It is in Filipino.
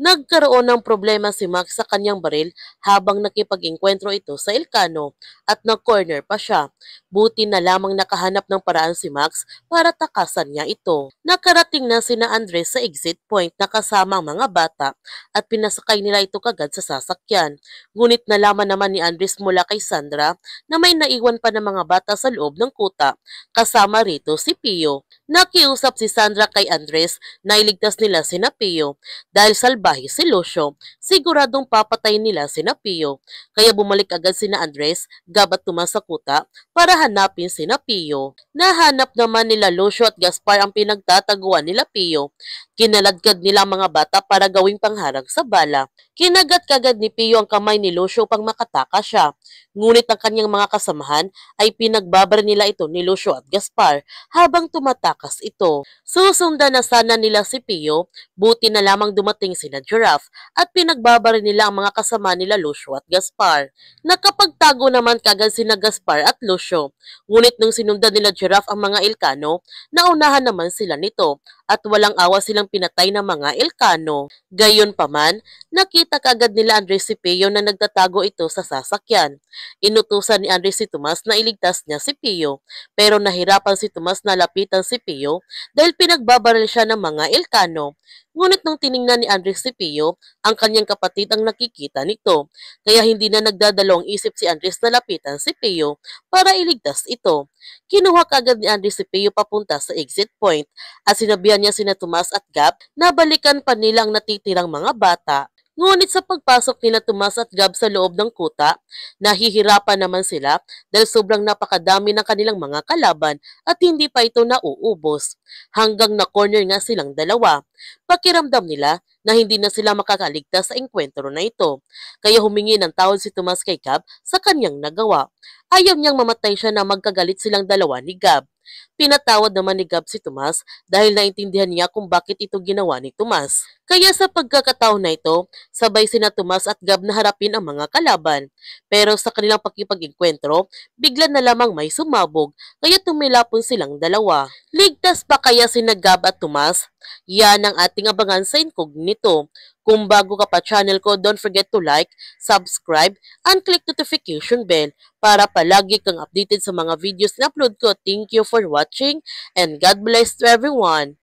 Nagkaroon ng problema si Max sa kanyang baril habang nakipag-engkwentro ito sa Elcano at nag-corner pa siya. Buti na lamang nakahanap ng paraan si Max para takasan niya ito. Nakarating na sina Andres sa exit point na kasama ang mga bata at pinasakay nila ito kagad sa sasakyan. Ngunit nalaman naman ni Andres mula kay Sandra na may naiwan pa ng mga bata sa loob ng kuta, kasama rito si Pio. Nakiusap si Sandra kay Andres na iligtas nila sina Pio dahil salbahe si Lucio. Siguradong papatayin nila sina Pio. Kaya bumalik agad sina Andres, Gab at Tomas sa kuta para hanapin sina Pio. Nahanap naman nila Lucio at Gaspar ang pinagtataguan nila Pio. Kinaladkad nila ang mga bata para gawing pangharang sa bala. Kinagat kagad ni Pio ang kamay ni Lucio pang makatakas siya. Ngunit ang kanyang mga kasamahan ay pinagbabar nila ito ni Lucio at Gaspar habang tumatakas ito. Susundan na sana nila si Pio, buti na lamang dumating sina Giraffe at pinagbabar nila ang mga kasama nila Lucio at Gaspar. Nakapagtago naman kagad sina Gaspar at Lucio. Ngunit nung sinundan nila Giraffe ang mga Ilcano, naunahan naman sila nito at walang awa silang pinatay ng mga Ilcano. Gayunpaman, nakita kagad nila Andres si Pio na nagtatago ito sa sasakyan. Inutusan ni Andres si Tomas na iligtas niya si Pio, pero nahirapan si Tomas na lapitan si Pio dahil pinagbabaril siya ng mga Ilcano. Ngunit nung tiningnan ni Andres si Pio, ang kanyang kapatid ang nakikita nito, kaya hindi na nagdadalawang isip si Andres na lapitan si Pio para iligtas ito. Kinuha kagad ni Andres si Pio papunta sa exit point at sinabihan niya sina Tomas at Gab na balikan pa nila ang natitirang mga bata. Ngunit sa pagpasok nila Tomas at Gab sa loob ng kuta, nahihirapan naman sila dahil sobrang napakadami ng kanilang mga kalaban at hindi pa ito nauubos. Hanggang na-corner nga silang dalawa. Pakiramdam nila na hindi na sila makakaligtas sa engkwentro na ito. Kaya humingi ng tawad si Tomas kay Gab sa kanyang nagawa. Ayaw niyang mamatay siya na magkagalit silang dalawa ni Gab. Pinatawad naman ni Gab si Tomas dahil naintindihan niya kung bakit ito ginawa ni Tomas. Kaya sa pagkakataon na ito, sabay sina Tomas at Gab na harapin ang mga kalaban. Pero sa kanilang pakipag-engkwentro, bigla na lamang may sumabog, kaya tumilapon silang dalawa. Ligtas pa kaya sina Gab at Tomas? Yan ang ating abangan sa Incognito. Kung bago ka pa channel ko, don't forget to like, subscribe, and click notification bell para palagi kang updated sa mga videos na upload ko. Thank you for watching and God bless to everyone.